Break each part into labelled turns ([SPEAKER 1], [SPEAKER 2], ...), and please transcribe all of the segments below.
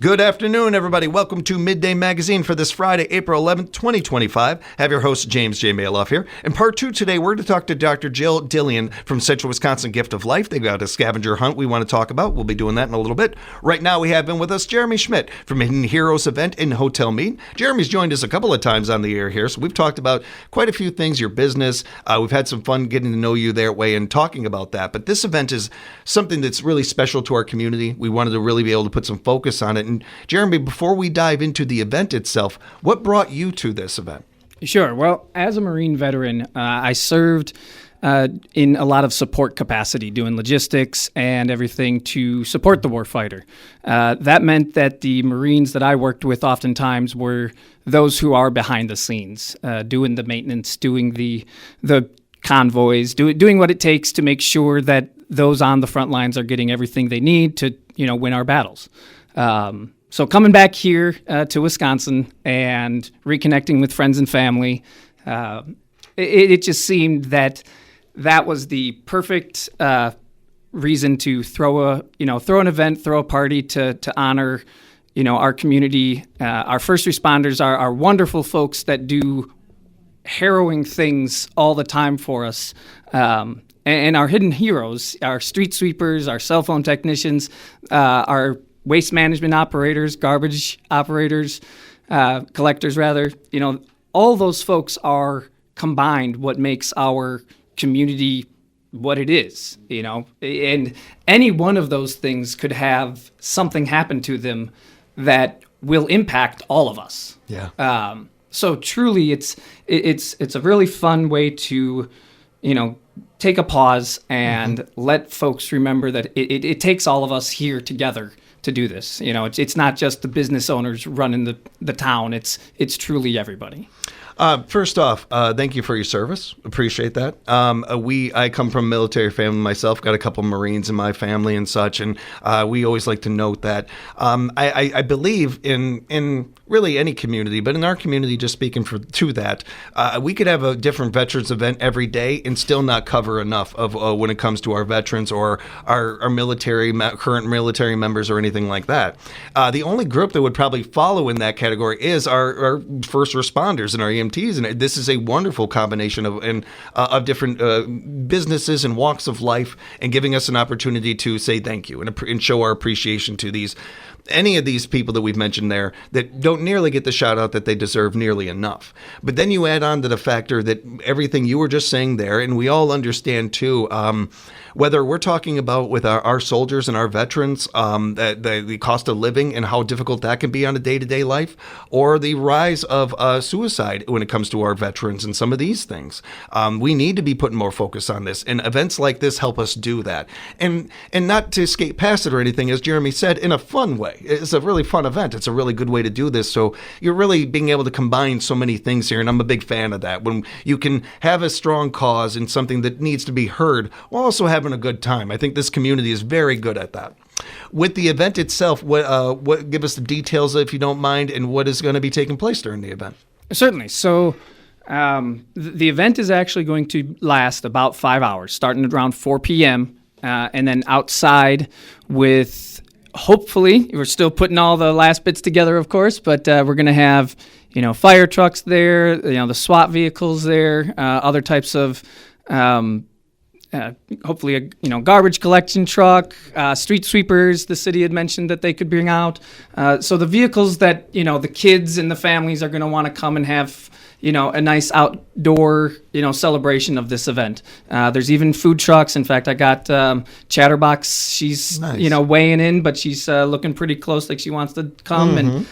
[SPEAKER 1] Good afternoon, everybody. Welcome to Midday Magazine for this Friday, April 11th, 2025. I have your host, James J. Malouf here. In part two today, we're going to talk to Dr. Jill Dillian from Central Wisconsin Gift of Life. They've got a scavenger hunt we want to talk about. We'll be doing that in a little bit. Right now, we have in with us Jeremy Schmidt from Hidden Heroes event in Hotel Mead. Jeremy's joined us a couple of times on the air here, so we've talked about quite a few things, your business. We've had some fun getting to know you that way and talking about that. But this event is something that's really special to our community. We wanted to really be able to put some focus on it. And Jeremy, before we dive into the event itself, what brought you to this event?
[SPEAKER 2] Sure. Well, as a Marine veteran, I served in a lot of support capacity, doing logistics and everything to support the warfighter. That meant that the Marines that I worked with oftentimes were those who are behind the scenes, doing the maintenance, doing the convoys, doing what it takes to make sure that those on the front lines are getting everything they need to, win our battles. So coming back here to Wisconsin and reconnecting with friends and family, it just seemed that was the perfect reason to throw an event, throw a party to honor, our community. Our first responders are wonderful folks that do harrowing things all the time for us. And our hidden heroes, our street sweepers, our cell phone technicians, our waste management operators, garbage operators, collectors rather, all those folks are combined what makes our community what it is, and any one of those things could have something happen to them that will impact all of us.
[SPEAKER 1] Yeah.
[SPEAKER 2] So truly it's a really fun way to, take a pause and let folks remember that it takes all of us here together to do this. It's not just the business owners running the town. It's truly everybody.
[SPEAKER 1] First off, thank you for your service. Appreciate that. I come from a military family myself, got a couple Marines in my family and such, and we always like to note that I believe in really any community, but in our community, just speaking to that, we could have a different veterans event every day and still not cover enough of when it comes to our veterans or our current military members or anything like that. The only group that would probably follow in that category is our first responders and our EMTs, and this is a wonderful combination of different businesses and walks of life, and giving us an opportunity to say thank you and show our appreciation to any of these people that we've mentioned there that don't nearly get the shout out that they deserve nearly enough. But then you add on to the factor that everything you were just saying there, and we all understand too, whether we're talking about with our soldiers and our veterans, the cost of living and how difficult that can be on a day-to-day life, or the rise of suicide when it comes to our veterans and some of these things. We need to be putting more focus on this, and events like this help us do that. And not to skate past it or anything, as Jeremy said, in a fun way. It's a really fun event. It's a really good way to do this. So you're really being able to combine so many things here, and I'm a big fan of that. When you can have a strong cause and something that needs to be heard while also having a good time. I think this community is very good at that. With the event itself, what give us the details, if you don't mind, and what is going to be taking place during the event?
[SPEAKER 2] Certainly. So the event is actually going to last about 5 hours, starting at around 4 p.m., and then outside with, hopefully, we're still putting all the last bits together, of course, but we're going to have, fire trucks there, the SWAT vehicles there, other types of, hopefully, a garbage collection truck, street sweepers. The city had mentioned that they could bring out. So the vehicles that, the kids and the families are going to want to come and have, a nice outdoor, celebration of this event. There's even food trucks. In fact, I got Chatterbox. She's,
[SPEAKER 1] nice.
[SPEAKER 2] Weighing in, but she's looking pretty close, like she wants to come, and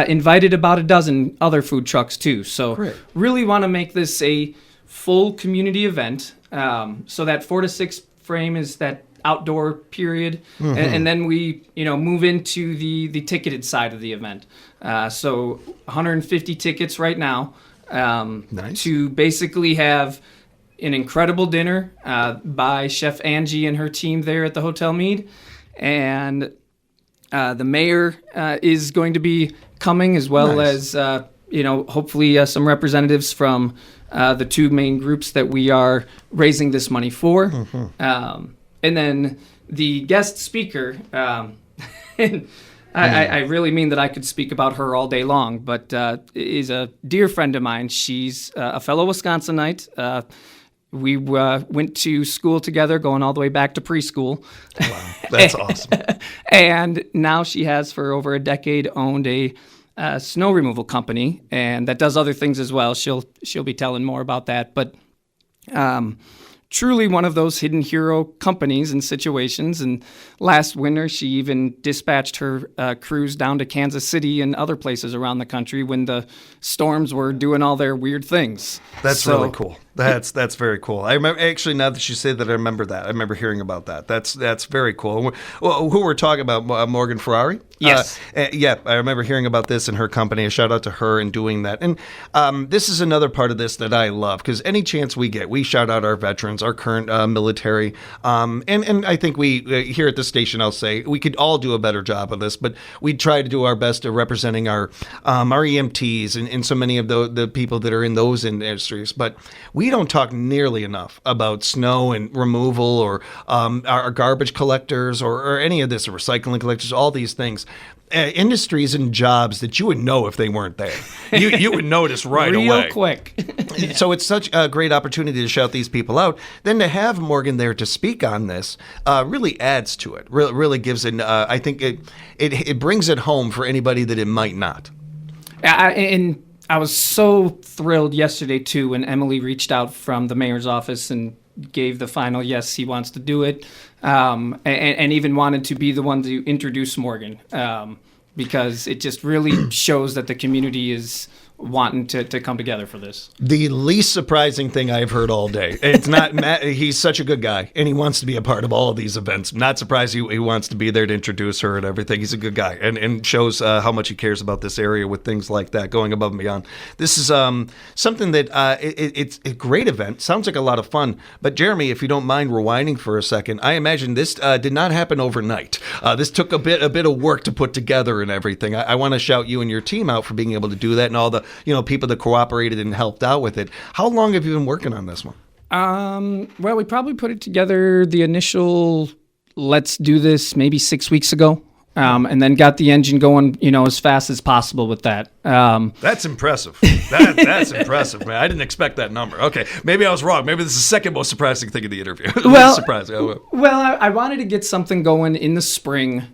[SPEAKER 2] invited about a dozen other food trucks too. So
[SPEAKER 1] Great.
[SPEAKER 2] Really want to make this a full community event. So that 4 to 6 frame is that outdoor period, and then we move into the ticketed side of the event. So 150 tickets right now.
[SPEAKER 1] Nice.
[SPEAKER 2] To basically have an incredible dinner by Chef Angie and her team there at the Hotel Mead. And the mayor is going to be coming, as well
[SPEAKER 1] Nice.
[SPEAKER 2] as, hopefully some representatives from the two main groups that we are raising this money for. And then the guest speaker, I really mean that I could speak about her all day long, but is a dear friend of mine. She's a fellow Wisconsinite. We went to school together, going all the way back to preschool.
[SPEAKER 1] Wow, that's awesome.
[SPEAKER 2] And now she has, for over a decade, owned a snow removal company, and that does other things as well. She'll be telling more about that, but truly one of those hidden hero companies and situations. And last winter, she even dispatched her crews down to Kansas City and other places around the country when the storms were doing all their weird things.
[SPEAKER 1] That's really cool. That's very cool. I remember, actually, now that you say that, I remember that. I remember hearing about that. That's very cool. Well, who we're talking about, Morgan Ferrari?
[SPEAKER 2] Yes.
[SPEAKER 1] Yeah, I remember hearing about this in her company. A shout out to her in doing that. And this is another part of this that I love, because any chance we get, we shout out our veterans, our current military. And I think we, here at the station, I'll say, we could all do a better job of this, but we try to do our best of representing our EMTs and so many of the people that are in those industries. But we don't talk nearly enough about snow and removal, or our garbage collectors, or any of this, or recycling collectors, all these things. Industries and jobs that you would know if they weren't there. You would notice right away.
[SPEAKER 2] Real quick.
[SPEAKER 1] Yeah. So it's such a great opportunity to shout these people out. Then to have Morgan there to speak on this really adds to it. Really gives it, I think it brings it home for anybody that it might not.
[SPEAKER 2] And I was so thrilled yesterday, too, when Emily reached out from the mayor's office and gave the final yes, he wants to do it, and even wanted to be the one to introduce Morgan, because it just really shows that the community is wanting to come together for this.
[SPEAKER 1] The least surprising thing I've heard all day. It's not Matt. He's such a good guy, and he wants to be a part of all of these events. Not surprised he wants to be there to introduce her and everything. He's a good guy, and shows how much he cares about this area with things like that, going above and beyond. This is something that it's a great event. Sounds like a lot of fun. But Jeremy, if you don't mind rewinding for a second, I imagine this did not happen overnight. This took a bit of work to put together and everything. I want to shout you and your team out for being able to do that, and all the people that cooperated and helped out with it. How long have you been working on this one?
[SPEAKER 2] Well, we probably put it together, the initial let's do this, maybe 6 weeks ago. And then got the engine going, as fast as possible with that.
[SPEAKER 1] That's impressive. That's impressive, man. I didn't expect that number. Okay, maybe I was wrong. Maybe this is the second most surprising thing in the interview.
[SPEAKER 2] Well,
[SPEAKER 1] surprising.
[SPEAKER 2] Well, I wanted to get something going in the spring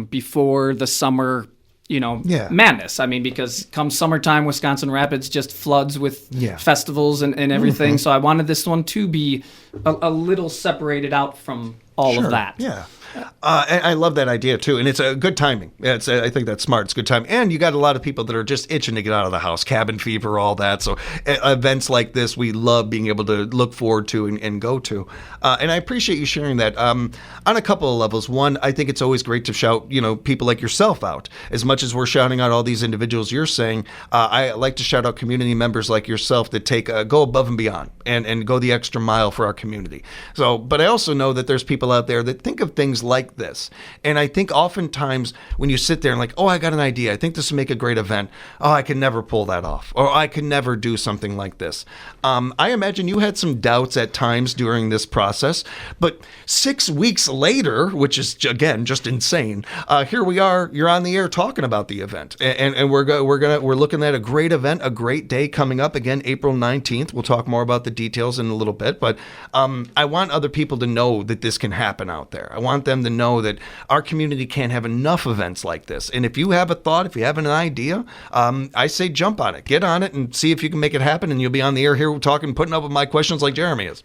[SPEAKER 2] before the summer. Madness. I mean, because come summertime, Wisconsin Rapids just floods with festivals and everything. Mm-hmm. So I wanted this one to be a little separated out from all of that.
[SPEAKER 1] Yeah. And I love that idea too, and it's a good timing. I think that's smart. It's good time, and you got a lot of people that are just itching to get out of the house, cabin fever, all that. So events like this, we love being able to look forward to and go to. And I appreciate you sharing that on a couple of levels. One, I think it's always great to shout, people like yourself out. As much as we're shouting out all these individuals, you're saying, I like to shout out community members like yourself that go above and beyond and go the extra mile for our community. So, but I also know that there's people out there that think of things like this. And I think oftentimes when you sit there and like, oh, I got an idea. I think this will make a great event. Oh, I can never pull that off. Or I can never do something like this. I imagine you had some doubts at times during this process. But 6 weeks later, which is, again, just insane, here we are. You're on the air talking about the event. And we're looking at a great event, a great day coming up. Again, April 19th. We'll talk more about the details in a little bit. But I want other people to know that this can happen out there. I want them to know that our community can't have enough events like this. And if you have a thought, if you have an idea, I say jump on it. Get on it and see if you can make it happen, and you'll be on the air here talking, putting up with my questions like Jeremy is.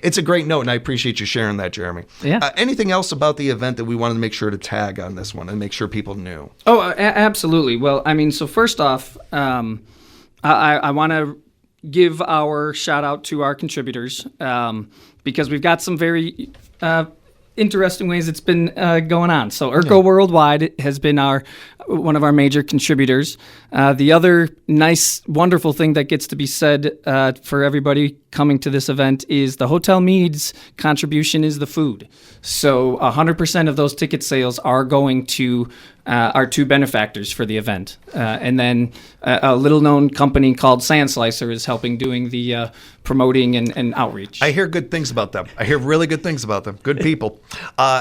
[SPEAKER 1] It's a great note, and I appreciate you sharing that, Jeremy.
[SPEAKER 2] Yeah.
[SPEAKER 1] Anything else about the event that we wanted to make sure to tag on this one and make sure people knew?
[SPEAKER 2] Oh, absolutely. Well, I mean, so first off, I want to give our shout out to our contributors because we've got some very interesting ways it's been going on. So ERCO Worldwide has been one of our major contributors. The other nice, wonderful thing that gets to be said for everybody coming to this event is the Hotel Mead's contribution is the food. So 100% of those ticket sales are going to our two benefactors for the event. And then a little-known company called Sand Slicer is helping doing the promoting and outreach.
[SPEAKER 1] I hear good things about them. I hear really good things about them. Good people.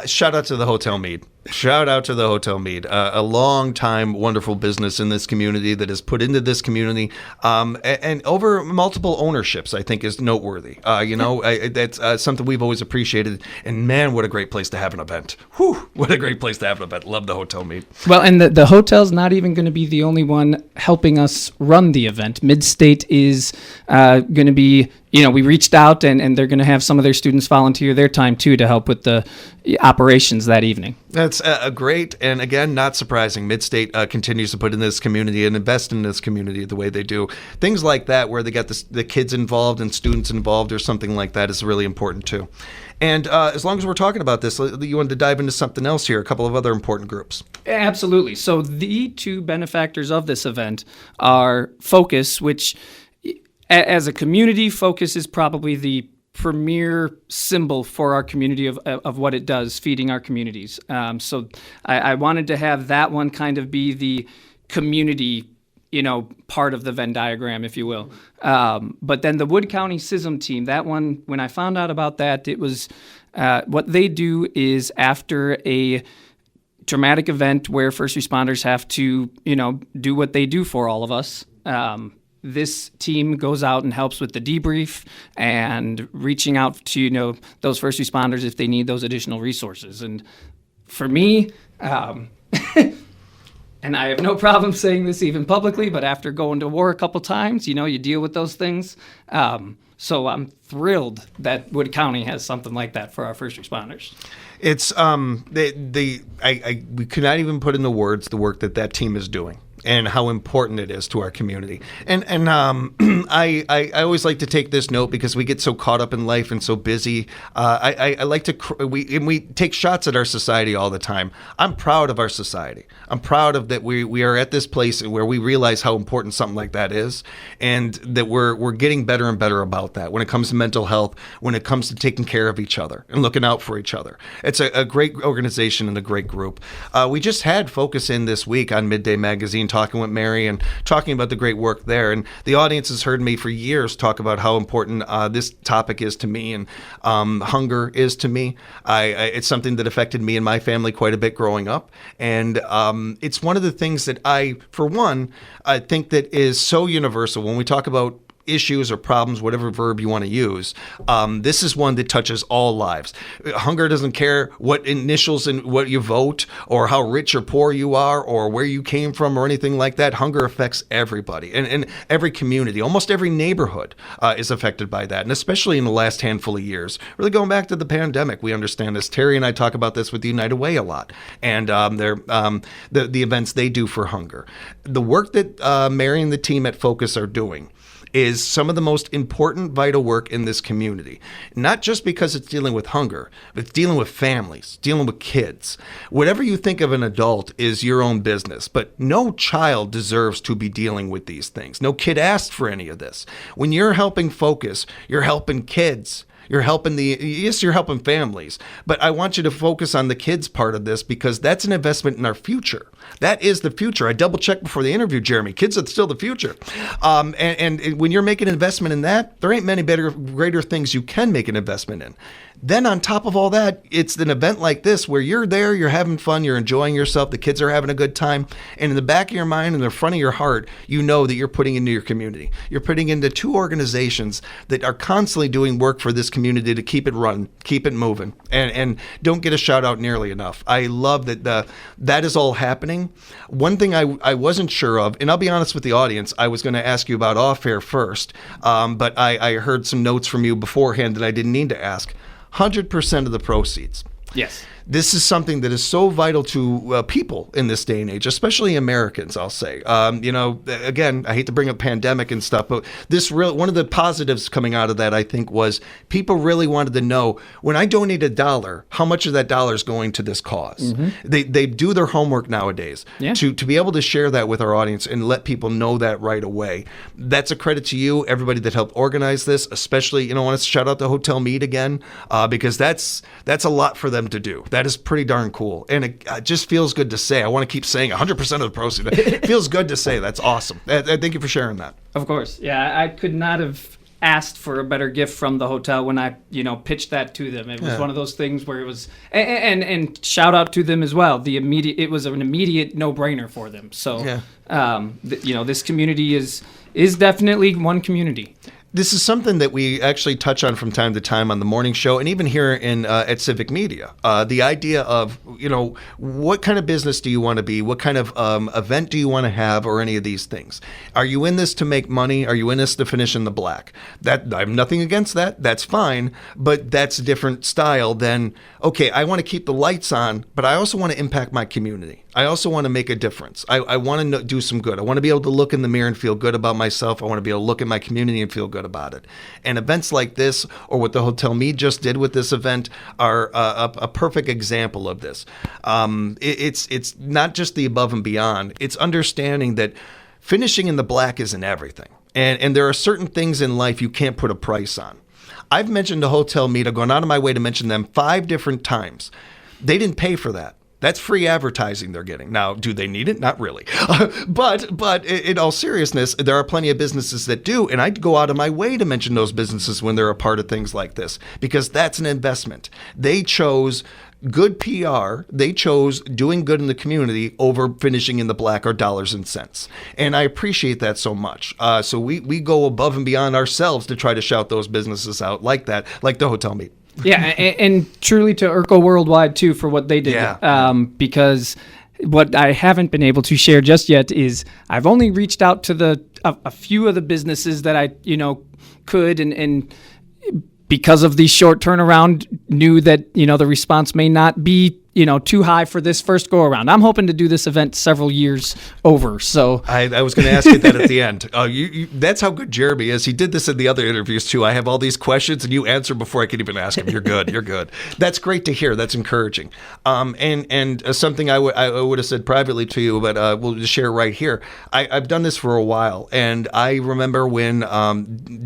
[SPEAKER 1] Shout out to the Hotel Mead. Shout out to the Hotel Mead, a long time wonderful business in this community that has put into this community, and over multiple ownerships, I think is noteworthy. That's something we've always appreciated. And man, what a great place to have an event. Whew, what a great place to have an event. Love the Hotel Mead.
[SPEAKER 2] Well, and the hotel's not even going to be the only one helping us run the event. Midstate is going to be, we reached out and they're going to have some of their students volunteer their time too to help with the operations that evening.
[SPEAKER 1] That's great, and again, not surprising. Midstate continues to put in this community and invest in this community the way they do. Things like that, where they got the kids involved and students involved, or something like that, is really important too. And as long as we're talking about this, you wanted to dive into something else here, a couple of other important groups.
[SPEAKER 2] Absolutely. So the two benefactors of this event are Focus, which as a community, Focus is probably the premier symbol for our community of what it does, feeding our communities. So I wanted to have that one kind of be the community, part of the Venn diagram, if you will. But then the Wood County SISM team, that one, when I found out about that, it was what they do is after a traumatic event where first responders have to, do what they do for all of us. This team goes out and helps with the debrief and reaching out to, those first responders if they need those additional resources. And for me, and I have no problem saying this even publicly, but after going to war a couple times, you deal with those things. So I'm thrilled that Wood County has something like that for our first responders.
[SPEAKER 1] It's we could not even put into words the work that team is doing and how important it is to our community. And I always like to take this note because we get so caught up in life and so busy. I like to we take shots at our society all the time. I'm proud of our society. I'm proud of that we are at this place where we realize how important something like that is, and that we're getting better and better about that when it comes to mental health, when it comes to taking care of each other and looking out for each other. It's a great organization and a great group. We just had Focus in this week on Midday Magazine talking with Mary and talking about the great work there. And the audience has heard me for years talk about how important this topic is to me, and hunger is to me. It's something that affected me and my family quite a bit growing up. And it's one of the things that I think that is so universal when we talk about issues or problems, whatever verb you want to use. This is one that touches all lives. Hunger doesn't care what initials and what you vote, or how rich or poor you are, or where you came from, or anything like that. Hunger affects everybody and every community. Almost every neighborhood is affected by that, and especially in the last handful of years. Really going back to the pandemic, we understand this. Terry and I talk about this with the United Way a lot, and the events they do for hunger. The work that Mary and the team at Focus are doing is some of the most important, vital work in this community. Not just because it's dealing with hunger, but it's dealing with families, dealing with kids. Whatever you think of an adult is your own business, but no child deserves to be dealing with these things. No kid asked for any of this. When you're helping Focus, you're helping kids. You're helping you're helping families, but I want you to focus on the kids part of this, because that's an investment in our future. That is the future. I double checked before the interview, Jeremy. Kids are still the future. And when you're making an investment in that, there ain't many greater things you can make an investment in. Then on top of all that, it's an event like this where you're there, you're having fun, you're enjoying yourself, the kids are having a good time, and in the back of your mind and the front of your heart, you know that you're putting into your community. You're putting into two organizations that are constantly doing work for this community to keep it running, keep it moving, and don't get a shout out nearly enough. I love that that is all happening. One thing I wasn't sure of, and I'll be honest with the audience, I was going to ask you about off-air first, but I heard some notes from you beforehand that I didn't need to ask. 100% of the proceeds.
[SPEAKER 2] Yes.
[SPEAKER 1] This is something that is so vital to people in this day and age, especially Americans, I'll say. Again, I hate to bring up pandemic and stuff, but one of the positives coming out of that, I think, was people really wanted to know, when I donate $1, how much of that dollar is going to this cause? Mm-hmm. They do their homework nowadays. Yeah. To be able to share that with our audience and let people know that right away. That's a credit to you, everybody that helped organize this, especially, I want to shout out the Hotel Mead again, because that's a lot for them to do. That is pretty darn cool. And it just feels good to say. I want to keep saying 100% of the proceeds. It feels good to say. That's awesome. Thank you for sharing that.
[SPEAKER 2] Of course. Yeah, I could not have asked for a better gift from the hotel when I, pitched that to them. It was one of those things where it was, and shout out to them as well. It was an immediate no-brainer for them. So, this community is definitely one community.
[SPEAKER 1] This is something that we actually touch on from time to time on the morning show, and even here at Civic Media. The idea of, what kind of business do you want to be? What kind of event do you want to have, or any of these things? Are you in this to make money? Are you in this to finish in the black? That I have nothing against that. That's fine, but that's a different style than, okay, I want to keep the lights on, but I also want to impact my community. I also want to make a difference. I want to do some good. I want to be able to look in the mirror and feel good about myself. I want to be able to look at my community and feel good about it. And events like this, or what the Hotel Mead just did with this event, are a perfect example of this. It's not just the above and beyond. It's understanding that finishing in the black isn't everything. And there are certain things in life you can't put a price on. I've mentioned the Hotel Mead. I've gone out of my way to mention them 5 different times. They didn't pay for that. That's free advertising they're getting. Now, do they need it? Not really. But in all seriousness, there are plenty of businesses that do, and I'd go out of my way to mention those businesses when they're a part of things like this, because that's an investment. They chose good PR. They chose doing good in the community over finishing in the black or dollars and cents. And I appreciate that so much. So we go above and beyond ourselves to try to shout those businesses out like that, like the Hotel Mead.
[SPEAKER 2] Yeah, and truly to Urco Worldwide, too, for what they did.
[SPEAKER 1] Yeah.
[SPEAKER 2] Because what I haven't been able to share just yet is I've only reached out to a few of the businesses that I, could, and because of the short turnaround, knew that, the response may not be, too high for this first go around. I'm hoping to do this event several years over. So
[SPEAKER 1] I was going to ask you that at the end. That's how good Jeremy is. He did this in the other interviews too. I have all these questions and you answer before I can even ask him. You're good. You're good. That's great to hear. That's encouraging. And something I would have said privately to you, but we'll just share right here. I've done this for a while, and I remember when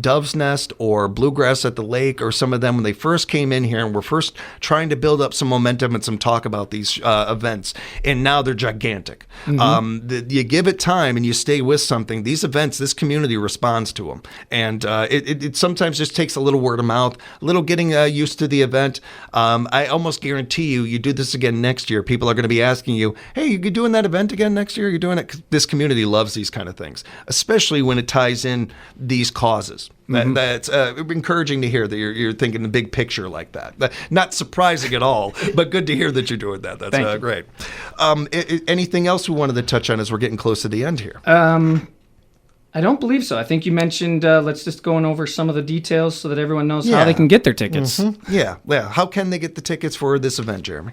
[SPEAKER 1] Dove's Nest or Bluegrass at the Lake, or some of them, when they first came in here and were first trying to build up some momentum and some talk about these events, and now they're gigantic. Mm-hmm. You give it time and you stay with something, these events, this community responds to them, and it sometimes just takes a little word of mouth, a little getting used to the event. I almost guarantee you do this again next year, people are going to be asking you, hey, you doing that event again next year? You're doing it? This community loves these kind of things, especially when it ties in these causes. Mm-hmm. That's encouraging to hear that you're thinking the big picture like that. Not surprising at all, but good to hear that you're doing that. That's great. Anything else we wanted to touch on as we're getting close to the end here?
[SPEAKER 2] I don't believe so. I think you mentioned, let's just go over some of the details so that everyone knows how they can get their tickets.
[SPEAKER 1] Mm-hmm. Yeah. How can they get the tickets for this event, Jeremy?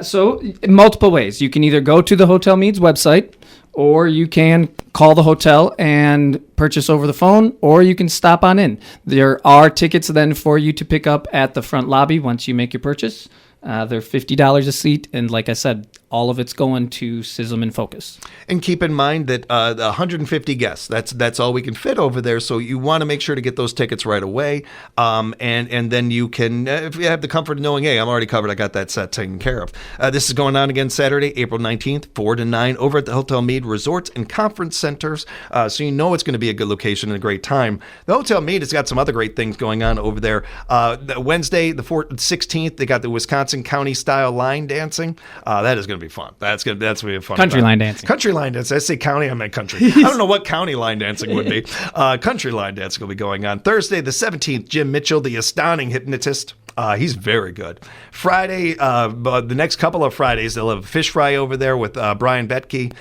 [SPEAKER 2] So multiple ways. You can either go to the Hotel Mead's website, or you can call the hotel and purchase over the phone, or you can stop on in. There are tickets then for you to pick up at the front lobby once you make your purchase. They're $50 a seat, and like I said, all of it's going to Sizzum and Focus. And
[SPEAKER 1] keep in mind that 150 guests, that's all we can fit over there, so you want to make sure to get those tickets right away, and then you can, if you have the comfort of knowing, hey, I'm already covered, I got that set taken care of. This is going on again Saturday, April 19th, 4 to 9, over at the Hotel Mead Resorts and Conference Centers, so you know it's going to be a good location and a great time. The Hotel Mead has got some other great things going on over there. Wednesday, the 16th, they got the Wisconsin County style line dancing. That is going to be fun. That's going to be a fun
[SPEAKER 2] country line dancing.
[SPEAKER 1] Country line dancing. I say county, I meant country. I don't know what county line dancing would be. Country line dancing will be going on Thursday, the 17th. Jim Mitchell, the astounding hypnotist. He's very good. Friday, the next couple of Fridays, they'll have a fish fry over there with Brian Betke.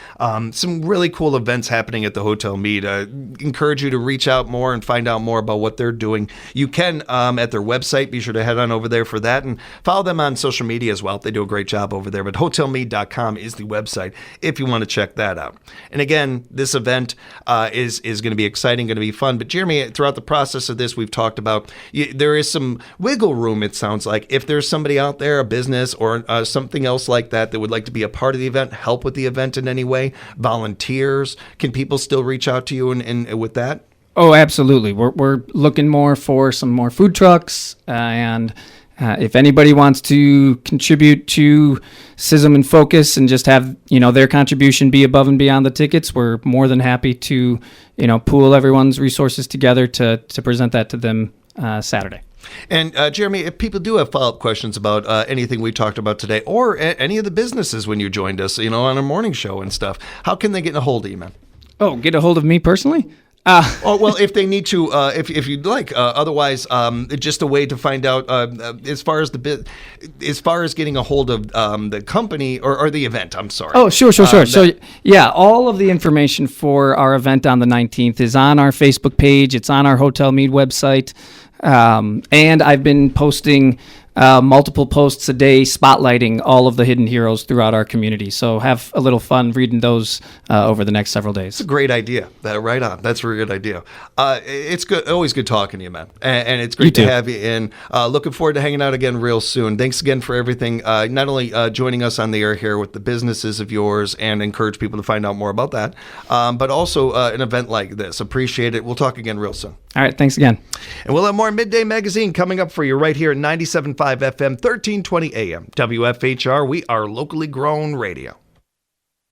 [SPEAKER 1] Some really cool events happening at the Hotel Mead. Encourage you to reach out more and find out more about what they're doing. You can at their website. Be sure to head on over there for that, and follow them on social media as well. They do a great job over there. But hotelmead.com is the website if you want to check that out. And again, this event is going to be exciting, going to be fun. But Jeremy, throughout the process of this, we've talked about there is some wiggle room, it sounds like. If there's somebody out there, a business or something else like that would like to be a part of the event, help with the event in any way, volunteers, can people still reach out to you and with that?
[SPEAKER 2] Oh, absolutely. We're looking more for some more food trucks and If anybody wants to contribute to SISM and Focus and just have, their contribution be above and beyond the tickets, we're more than happy to, pool everyone's resources together to present that to them Saturday.
[SPEAKER 1] And Jeremy, if people do have follow-up questions about anything we talked about today, or any of the businesses when you joined us, on our morning show and stuff, how can they get a hold of you, man?
[SPEAKER 2] Oh, get a hold of me personally?
[SPEAKER 1] Oh, well, if they need to, if you'd like. Otherwise, just a way to find out as far as getting a hold of the company or the event. I'm sorry.
[SPEAKER 2] Oh, sure. So all of the information for our event on the 19th is on our Facebook page. It's on our Hotel Mead website, and I've been posting multiple posts a day spotlighting all of the hidden heroes throughout our community. So have a little fun reading those over the next several days.
[SPEAKER 1] It's a great idea. Right on. That's a really good idea. It's good. Always good talking to you, man. And it's great to have you in. Looking forward to hanging out again real soon. Thanks again for everything. Not only joining us on the air here with the businesses of yours and encourage people to find out more about that, but also an event like this. Appreciate it. We'll talk again real soon.
[SPEAKER 2] All right. Thanks again.
[SPEAKER 1] And we'll have more Midday Magazine coming up for you right here at 97.5 FM, 1320 AM. WFHR, we are locally grown radio.